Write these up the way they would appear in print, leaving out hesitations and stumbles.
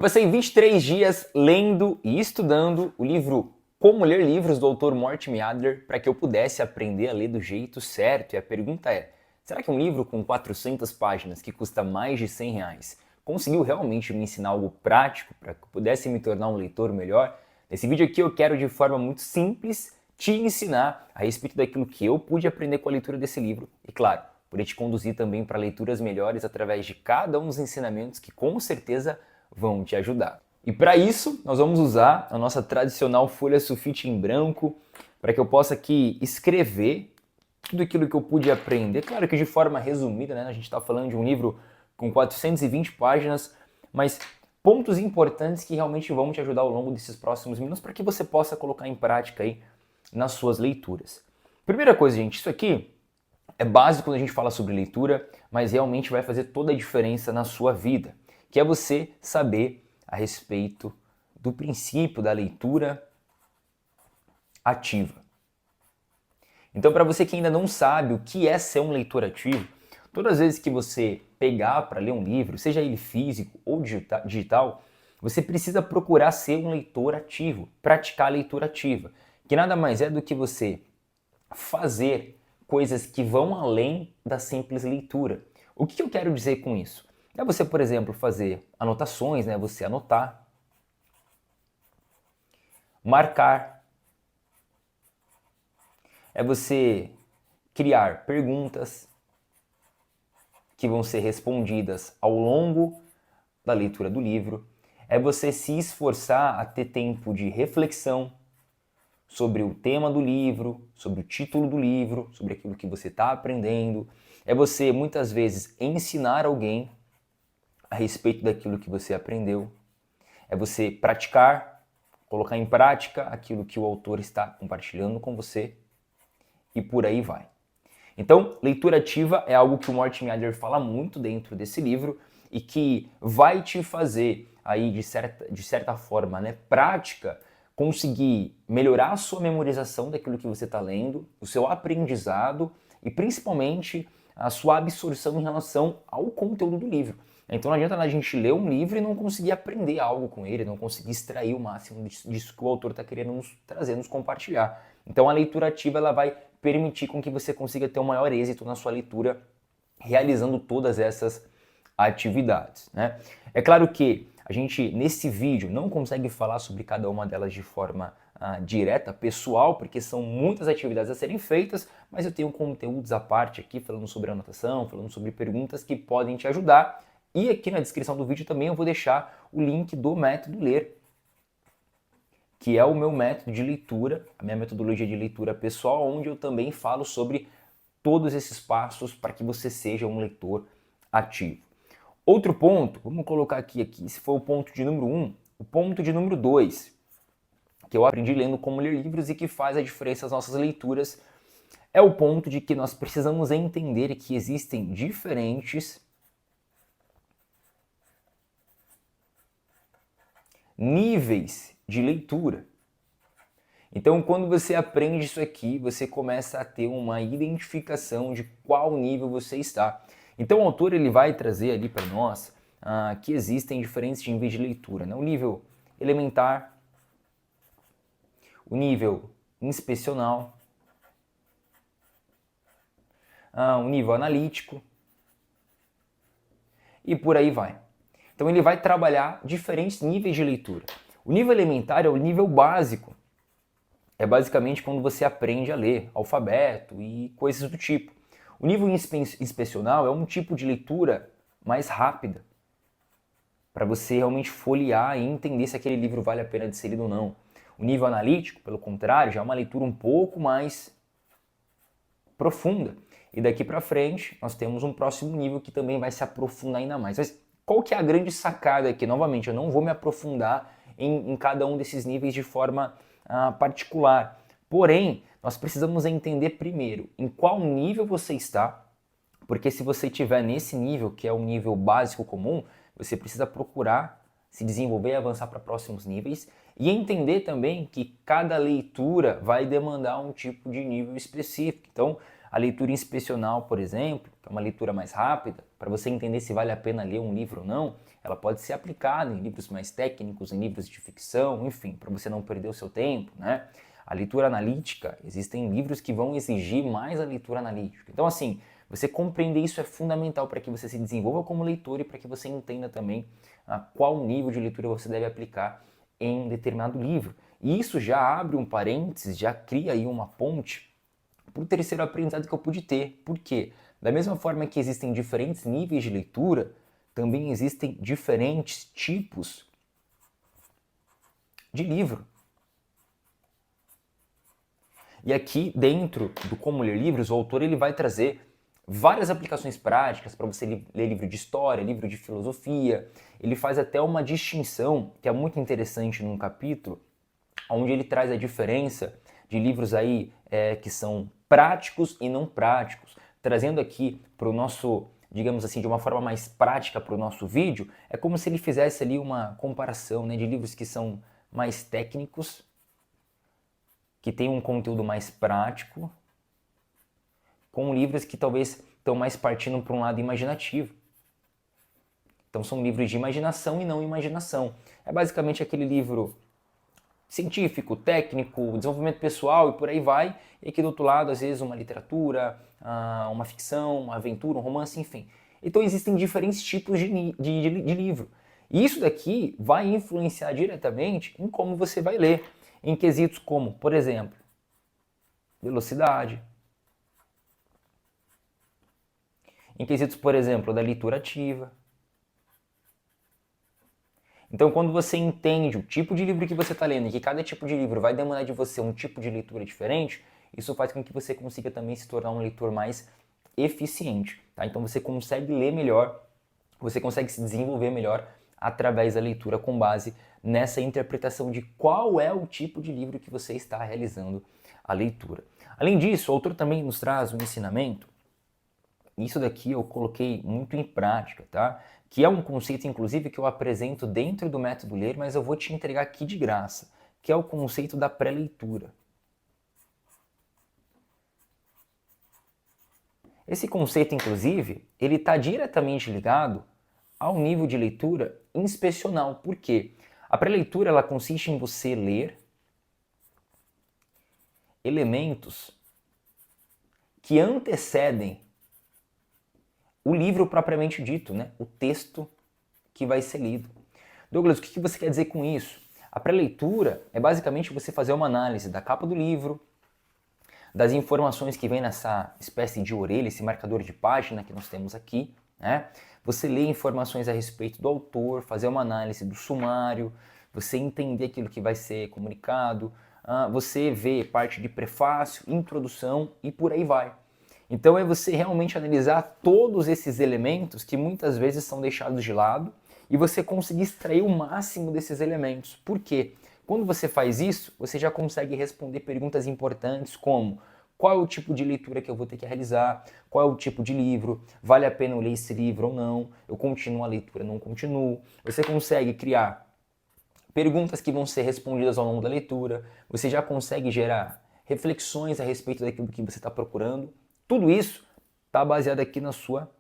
Eu passei 23 dias lendo e estudando o livro Como Ler Livros do autor Mortimer Adler para que eu pudesse aprender a ler do jeito certo. E a pergunta é, será que um livro com 400 páginas que custa mais de R$ 100 conseguiu realmente me ensinar algo prático para que eu pudesse me tornar um leitor melhor? Nesse vídeo aqui eu quero de forma muito simples te ensinar a respeito daquilo que eu pude aprender com a leitura desse livro e, claro, poder te conduzir também para leituras melhores através de cada um dos ensinamentos que com certeza vão te ajudar. E para isso, nós vamos usar a nossa tradicional folha sulfite em branco para que eu possa aqui escrever tudo aquilo que eu pude aprender. Claro que de forma resumida, né? A gente está falando de um livro com 420 páginas, mas pontos importantes que realmente vão te ajudar ao longo desses próximos minutos para que você possa colocar em prática aí nas suas leituras. Primeira coisa, gente, isso aqui é básico quando a gente fala sobre leitura, mas realmente vai fazer toda a diferença na sua vida, que é você saber a respeito do princípio da leitura ativa. Então, para você que ainda não sabe o que é ser um leitor ativo, todas as vezes que você pegar para ler um livro, seja ele físico ou digital, você precisa procurar ser um leitor ativo, praticar a leitura ativa, que nada mais é do que você fazer coisas que vão além da simples leitura. O que eu quero dizer com isso? É você, por exemplo, fazer anotações, né? Você anotar, marcar, é você criar perguntas que vão ser respondidas ao longo da leitura do livro, é você se esforçar a ter tempo de reflexão sobre o tema do livro, sobre o título do livro, sobre aquilo que você está aprendendo, é você muitas vezes ensinar alguém a respeito daquilo que você aprendeu, é você praticar, colocar em prática aquilo que o autor está compartilhando com você e por aí vai. Então, leitura ativa é algo que o Mortimer Adler fala muito dentro desse livro e que vai te fazer aí de certa forma, né, prática, conseguir melhorar a sua memorização daquilo que você está lendo, o seu aprendizado e principalmente a sua absorção em relação ao conteúdo do livro. Então não adianta a gente ler um livro e não conseguir aprender algo com ele, não conseguir extrair o máximo disso que o autor está querendo nos trazer, nos compartilhar. Então a leitura ativa ela vai permitir com que você consiga ter um maior êxito na sua leitura, realizando todas essas atividades, né? É claro que a gente, nesse vídeo, não consegue falar sobre cada uma delas de forma direta, pessoal, porque são muitas atividades a serem feitas, mas eu tenho conteúdos à parte aqui, falando sobre anotação, falando sobre perguntas que podem te ajudar. E aqui na descrição do vídeo também eu vou deixar o link do Método Ler, que é o meu método de leitura, a minha metodologia de leitura pessoal, onde eu também falo sobre todos esses passos para que você seja um leitor ativo. Outro ponto, vamos colocar aqui, esse foi o ponto de número 1, o ponto de número 2, que eu aprendi lendo Como Ler Livros e que faz a diferença nas nossas leituras, é o ponto de que nós precisamos entender que existem diferentes níveis de leitura. Então, quando você aprende isso aqui, você começa a ter uma identificação de qual nível você está. Então, o autor ele vai trazer ali para nós que existem diferentes níveis de leitura, né? O nível elementar, o nível inspecional, o nível analítico e por aí vai. Então, ele vai trabalhar diferentes níveis de leitura. O nível elementar é o nível básico. É basicamente quando você aprende a ler, alfabeto e coisas do tipo. O nível inspecional é um tipo de leitura mais rápida, para você realmente folhear e entender se aquele livro vale a pena de ser lido ou não. O nível analítico, pelo contrário, já é uma leitura um pouco mais profunda. E daqui para frente, nós temos um próximo nível que também vai se aprofundar ainda mais. Mas qual que é a grande sacada aqui? Novamente, eu não vou me aprofundar em cada um desses níveis de forma particular. Porém, nós precisamos entender primeiro em qual nível você está, porque se você estiver nesse nível, que é o nível básico comum, você precisa procurar se desenvolver e avançar para próximos níveis e entender também que cada leitura vai demandar um tipo de nível específico. Então, A leitura inspecional, por exemplo, que é uma leitura mais rápida, para você entender se vale a pena ler um livro ou não, ela pode ser aplicada em livros mais técnicos, em livros de ficção, enfim, para você não perder o seu tempo, né? A leitura analítica, existem livros que vão exigir mais a leitura analítica. Então, assim, você compreender isso é fundamental para que você se desenvolva como leitor e para que você entenda também a qual nível de leitura você deve aplicar em determinado livro. E isso já abre um parênteses, já cria aí uma ponte para o terceiro aprendizado que eu pude ter. Por quê? Da mesma forma que existem diferentes níveis de leitura, também existem diferentes tipos de livro. E aqui, dentro do Como Ler Livros, o autor ele vai trazer várias aplicações práticas para você ler livro de história, livro de filosofia. Ele faz até uma distinção, que é muito interessante num capítulo, onde ele traz a diferença de livros aí que são práticos e não práticos. Trazendo aqui para o nosso, digamos assim, de uma forma mais prática para o nosso vídeo, é como se ele fizesse ali uma comparação, né, de livros que são mais técnicos, que tem um conteúdo mais prático, com livros que talvez estão mais partindo para um lado imaginativo. Então são livros de imaginação e não imaginação. É basicamente aquele livro científico, técnico, desenvolvimento pessoal e por aí vai. E aqui do outro lado, às vezes, uma literatura, uma ficção, uma aventura, um romance, enfim. Então existem diferentes tipos de livro. E isso daqui vai influenciar diretamente em como você vai ler. Em quesitos como, por exemplo, velocidade. Em quesitos, por exemplo, da leitura ativa. Então, quando você entende o tipo de livro que você está lendo e que cada tipo de livro vai demandar de você um tipo de leitura diferente, isso faz com que você consiga também se tornar um leitor mais eficiente. Tá? Então, você consegue ler melhor, você consegue se desenvolver melhor através da leitura com base nessa interpretação de qual é o tipo de livro que você está realizando a leitura. Além disso, o autor também nos traz um ensinamento. Isso daqui eu coloquei muito em prática, tá? Que é um conceito, inclusive, que eu apresento dentro do método Ler, mas eu vou te entregar aqui de graça, que é o conceito da pré-leitura. Esse conceito, inclusive, ele está diretamente ligado ao nível de leitura inspecional. Por quê? A pré-leitura ela consiste em você ler elementos que antecedem o livro propriamente dito, né? O texto que vai ser lido. Douglas, o que você quer dizer com isso? A pré-leitura é basicamente você fazer uma análise da capa do livro, das informações que vem nessa espécie de orelha, esse marcador de página que nós temos aqui, né? Você lê informações a respeito do autor, fazer uma análise do sumário, você entender aquilo que vai ser comunicado, você vê parte de prefácio, introdução e por aí vai. Então é você realmente analisar todos esses elementos que muitas vezes são deixados de lado e você conseguir extrair o máximo desses elementos. Por quê? Quando você faz isso, você já consegue responder perguntas importantes como: qual é o tipo de leitura que eu vou ter que realizar? Qual é o tipo de livro? Vale a pena eu ler esse livro ou não? Eu continuo a leitura, não continuo? Você consegue criar perguntas que vão ser respondidas ao longo da leitura, você já consegue gerar reflexões a respeito daquilo que você está procurando. Tudo isso está baseado aqui na sua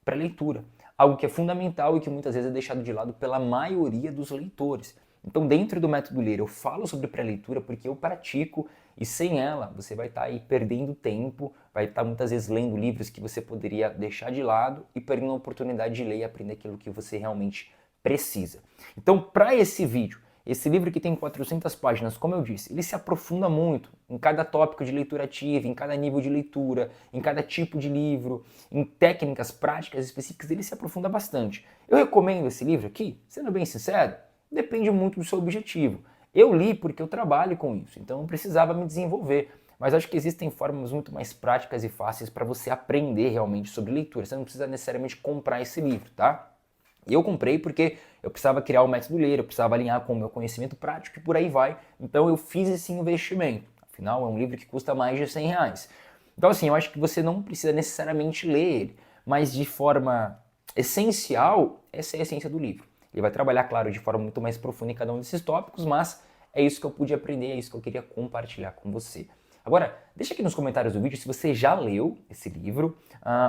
pré-leitura. Algo que é fundamental e que muitas vezes é deixado de lado pela maioria dos leitores. Então, dentro do método Ler, eu falo sobre pré-leitura porque eu pratico e sem ela você vai estar aí perdendo tempo, vai estar muitas vezes lendo livros que você poderia deixar de lado e perdendo a oportunidade de ler e aprender aquilo que você realmente precisa. Então, para esse vídeo, esse livro que tem 400 páginas, como eu disse, ele se aprofunda muito em cada tópico de leitura ativa, em cada nível de leitura, em cada tipo de livro, em técnicas práticas específicas, ele se aprofunda bastante. Eu recomendo esse livro aqui, sendo bem sincero, depende muito do seu objetivo. Eu li porque eu trabalho com isso, então eu precisava me desenvolver. Mas acho que existem formas muito mais práticas e fáceis para você aprender realmente sobre leitura. Você não precisa necessariamente comprar esse livro, tá? Eu comprei porque eu precisava criar o método Ler, eu precisava alinhar com o meu conhecimento prático e por aí vai. Então eu fiz esse investimento. Afinal, é um livro que custa mais de R$100. Então assim, eu acho que você não precisa necessariamente ler ele, mas de forma essencial, essa é a essência do livro. Ele vai trabalhar, claro, de forma muito mais profunda em cada um desses tópicos, mas é isso que eu pude aprender, é isso que eu queria compartilhar com você. Agora, deixa aqui nos comentários do vídeo se você já leu esse livro,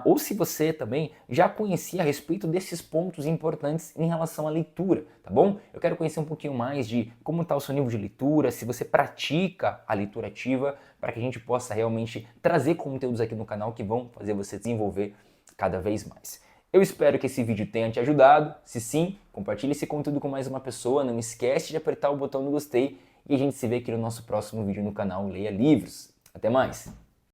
ou se você também já conhecia a respeito desses pontos importantes em relação à leitura, tá bom? Eu quero conhecer um pouquinho mais de como está o seu nível de leitura, se você pratica a leitura ativa, para que a gente possa realmente trazer conteúdos aqui no canal que vão fazer você desenvolver cada vez mais. Eu espero que esse vídeo tenha te ajudado. Se sim, compartilhe esse conteúdo com mais uma pessoa. Não esquece de apertar o botão do gostei e a gente se vê aqui no nosso próximo vídeo no canal Leia Livros. Até mais!